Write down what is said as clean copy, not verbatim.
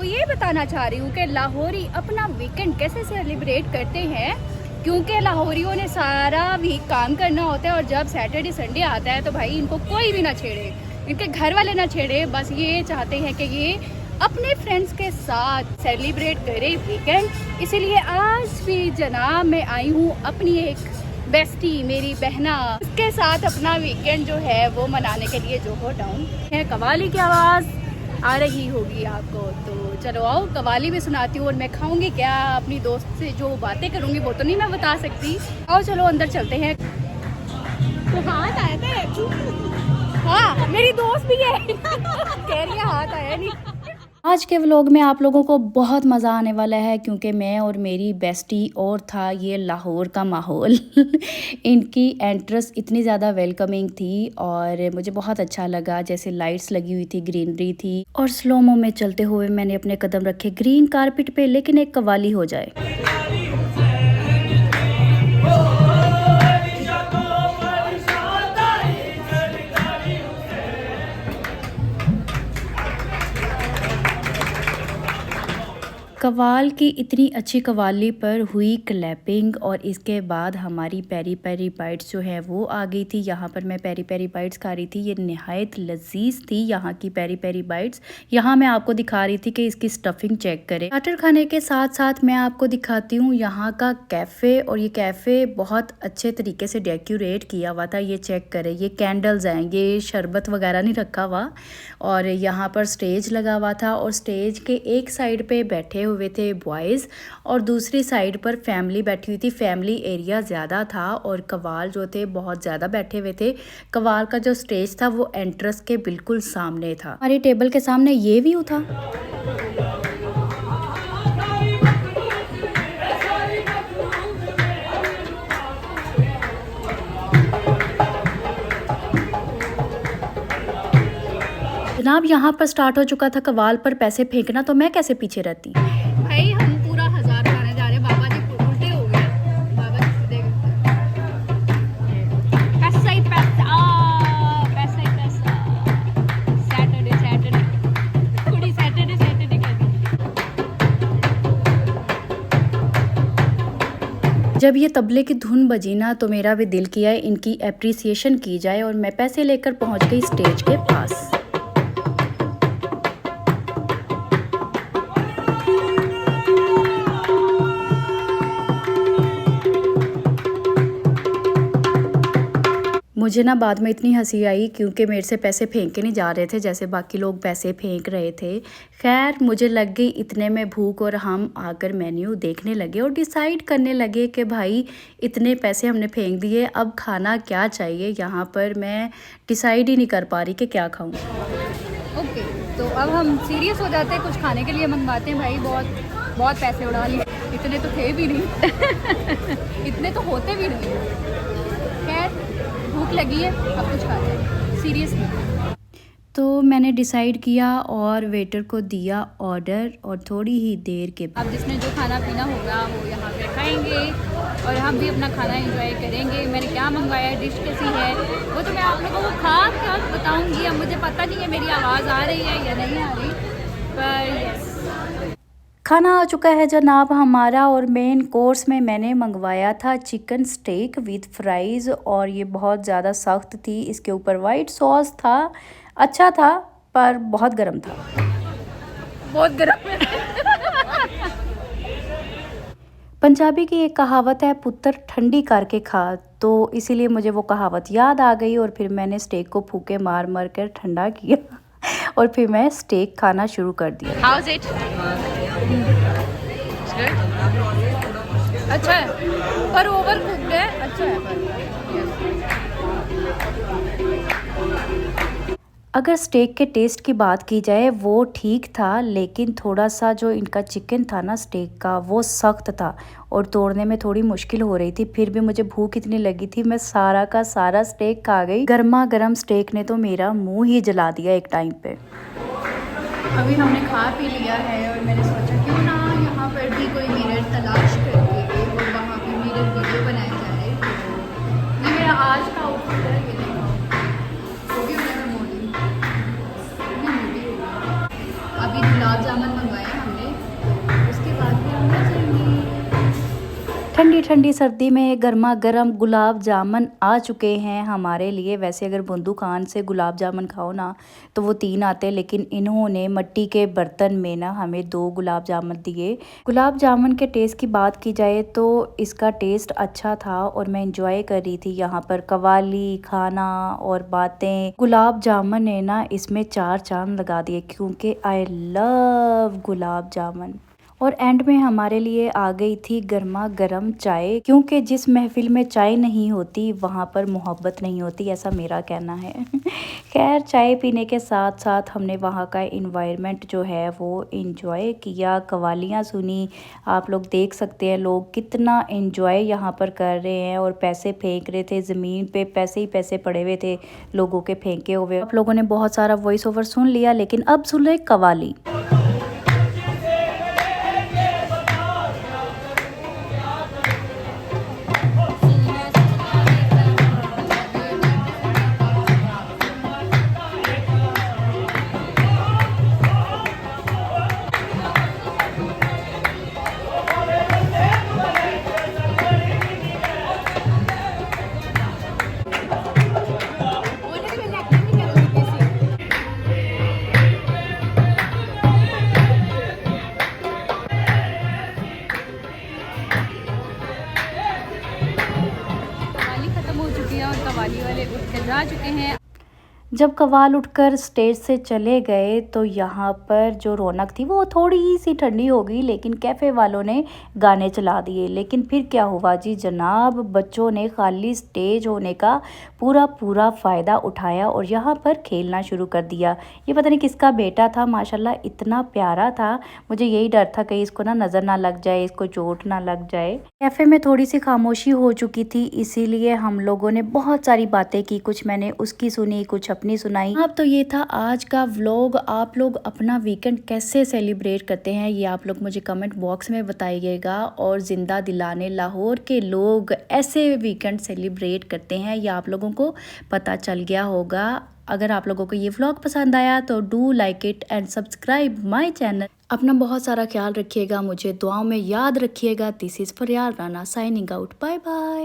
ये बताना चाह रही हूँ कि लाहौरी अपना वीकेंड कैसे सेलिब्रेट करते हैं, क्योंकि लाहौरियों ने सारा वीक काम करना होता है और जब सैटरडे संडे आता है तो भाई इनको कोई भी ना छेड़े, इनके घर वाले ना छेड़े, बस ये चाहते हैं कि ये अपने फ्रेंड्स के साथ सेलिब्रेट करें वीकेंड। इसीलिए आज भी जनाब मैं आई हूँ अपनी एक बेस्टी मेरी बहना उसके साथ अपना वीकेंड जो है वो मनाने के लिए जोहो टाउन है। कवाली की आवाज़ आ रही होगी आपको, तो चलो आओ कवाली भी सुनाती हूँ और मैं खाऊंगी क्या, अपनी दोस्त से जो बातें करूँगी वो तो नहीं मैं बता सकती। आओ चलो अंदर चलते हैं। तो हाथ आया था, हाँ मेरी दोस्त भी है कह रही है हाथ आया नहीं। आज के व्लॉग में आप लोगों को बहुत मज़ा आने वाला है क्योंकि मैं और मेरी बेस्टी और था ये लाहौर का माहौल इनकी एंट्रेंस इतनी ज़्यादा वेलकमिंग थी और मुझे बहुत अच्छा लगा, जैसे लाइट्स लगी हुई थी, ग्रीनरी थी और स्लोमो में चलते हुए मैंने अपने कदम रखे ग्रीन कारपेट पे, लेकिन एक कवाली हो जाए। कवाल की इतनी अच्छी कवाली पर हुई क्लैपिंग और इसके बाद हमारी पेरी पेरी बाइट्स जो है वो आ गई थी। यहाँ पर मैं पेरी पेरी बाइट्स खा रही थी, ये नहायत लजीज थी यहाँ की पेरी पेरी बाइट्स। यहाँ मैं आपको दिखा रही थी कि इसकी स्टफिंग चेक करें। स्टार्टर खाने के साथ साथ मैं आपको दिखाती हूँ यहाँ का कैफ़े, और ये कैफ़े बहुत अच्छे तरीके से डेकोरेट किया हुआ था। ये चेक करें, ये कैंडल्स हैं, ये शरबत वगैरह नहीं रखा हुआ और यहाँ पर स्टेज लगा हुआ था और स्टेज के एक साइड पे बैठे हुए थे बॉयज़ और दूसरी साइड पर फैमिली बैठी हुई थी। फैमिली एरिया ज़्यादा था और कवाल जो थे बहुत ज़्यादा बैठे हुए थे। कवाल का जो स्टेज था वो एंट्रेंस के बिल्कुल सामने था। हमारी टेबल के सामने ये व्यू था। जनाब यहाँ पर स्टार्ट हो चुका था कवाल पर पैसे फेंकना, तो मैं कैसे पीछे रहती। भाई हम पूरा 1000 खाने जा रहे हैं, बाबा जी उल्टे हो गए, बाबा जी पैसा ही पैसा, पैसा ही पैसा। सैटरडे सैटरडे थोड़ी सैटरडे सैटरडे कर दी। जब ये तबले की धुन बजी ना तो मेरा भी दिल किया इनकी एप्रिसिएशन की जाए और मैं पैसे लेकर पहुंच गई स्टेज के पास। मुझे ना बाद में इतनी हंसी आई क्योंकि मेरे से पैसे फेंक के नहीं जा रहे थे जैसे बाकी लोग पैसे फेंक रहे थे। खैर मुझे लग गई इतने में भूख और हम आकर मेन्यू देखने लगे और डिसाइड करने लगे कि भाई इतने पैसे हमने फेंक दिए, अब खाना क्या चाहिए। यहाँ पर मैं डिसाइड ही नहीं कर पा रही कि क्या खाऊँ। ओके तो अब हम सीरियस हो जाते हैं, कुछ खाने के लिए मंगवाते हैं। भाई बहुत बहुत पैसे उड़ा लिए, इतने तो थे भी नहीं इतने तो होते भी नहीं। खैर भूख लगी है, अब कुछ खाते हैं सीरियसली। तो मैंने डिसाइड किया और वेटर को दिया ऑर्डर और थोड़ी ही देर के बाद अब जिसने जो खाना पीना होगा वो यहाँ पे खाएंगे और हम भी अपना खाना एंजॉय करेंगे। मैंने क्या मंगवाया है, डिश कैसी है, वो तो मैं आप लोगों को खा कर बताऊँगी। अब मुझे पता नहीं है मेरी आवाज़ आ रही है या नहीं आ रही, पर यस खाना आ चुका है जनाब हमारा। और मेन कोर्स में मैंने मंगवाया था चिकन स्टेक विद फ्राइज़ और ये बहुत ज़्यादा सख्त थी। इसके ऊपर वाइट सॉस था, अच्छा था पर बहुत गर्म था, बहुत गर्म पंजाबी की एक कहावत है पुत्र ठंडी करके खा, तो इसीलिए मुझे वो कहावत याद आ गई और फिर मैंने स्टेक को फूके मार मार कर ठंडा किया और फिर मैं स्टेक खाना शुरू कर दिया। How's it? अच्छा है पर ओवर कुक्ड है, अच्छा है पर अगर स्टेक के टेस्ट की बात की जाए वो ठीक था, लेकिन थोड़ा सा जो इनका चिकन था ना स्टेक का वो सख्त था और तोड़ने में थोड़ी मुश्किल हो रही थी। फिर भी मुझे भूख इतनी लगी थी, मैं सारा का सारा स्टेक खा गई। गर्मा गर्म स्टेक ने तो मेरा मुंह ही जला दिया एक टाइम पे। अभी हमने खा पी लिया है और मैंने सोचा क्यों ना यहाँ पर भी कोई मिरर तलाश करके और वहाँ पे मिरर वीडियो बनाई जाए। ये मेरा आज का आउटफिट है, ये देखो वो भी मैंने मोड़ी। अभी गुलाब जामुन मंगवाए ठंडी ठंडी सर्दी में गर्मा गर्म गुलाब जामुन आ चुके हैं हमारे लिए। वैसे अगर बुंदू खान से गुलाब जामुन खाओ ना तो वो 3 आते, लेकिन इन्होंने मिट्टी के बर्तन में ना हमें 2 गुलाब जामुन दिए। गुलाब जामुन के टेस्ट की बात की जाए तो इसका टेस्ट अच्छा था और मैं इंजॉय कर रही थी यहाँ पर कवाली, खाना और बातें। गुलाब जामुन ने ना इसमें 4 चांद लगा दिए क्योंकि आई लव गुलाब जामुन। और एंड में हमारे लिए आ गई थी गर्मा गर्म चाय, क्योंकि जिस महफिल में चाय नहीं होती वहाँ पर मोहब्बत नहीं होती, ऐसा मेरा कहना है। खैर चाय पीने के साथ साथ हमने वहाँ का इन्वायरमेंट जो है वो इंजॉय किया, कवालियाँ सुनी। आप लोग देख सकते हैं लोग कितना इंजॉय यहाँ पर कर रहे हैं और पैसे फेंक रहे थे ज़मीन पे, पैसे ही पैसे पड़े हुए थे लोगों के फेंके हुए। आप लोगों ने बहुत सारा वॉइस ओवर सुन लिया, लेकिन अब सुन ले कवाली। और कव्वाली वाले उठ कर जा चुके हैं। जब कव्वाल उठकर स्टेज से चले गए तो यहाँ पर जो रौनक थी वो थोड़ी सी ठंडी हो गई, लेकिन कैफ़े वालों ने गाने चला दिए। लेकिन फिर क्या हुआ जी जनाब, बच्चों ने खाली स्टेज होने का पूरा फ़ायदा उठाया और यहाँ पर खेलना शुरू कर दिया। ये पता नहीं किसका बेटा था, माशाल्लाह इतना प्यारा था। मुझे यही डर था कहीं इसको ना नज़र ना लग जाए, इसको चोट ना लग जाए। कैफ़े में थोड़ी सी खामोशी हो चुकी थी, इसीलिए हम लोगों ने बहुत सारी बातें की, कुछ मैंने उसकी सुनी, कुछ अपनी सुनाई। अब तो ये था आज का व्लॉग। आप लोग अपना वीकेंड कैसे सेलिब्रेट करते हैं ये आप लोग मुझे कमेंट बॉक्स में बताइएगा, और ज़िंदा दिलाने लाहौर के लोग ऐसे वीकेंड सेलिब्रेट करते हैं, ये आप लोगों को पता चल गया होगा। अगर आप लोगों को ये व्लॉग पसंद आया तो do like it and subscribe my channel. अपना बहुत सारा ख्याल रखिएगा, मुझे दुआओं में याद रखिएगा। This is Fariyal Rana signing out, bye bye.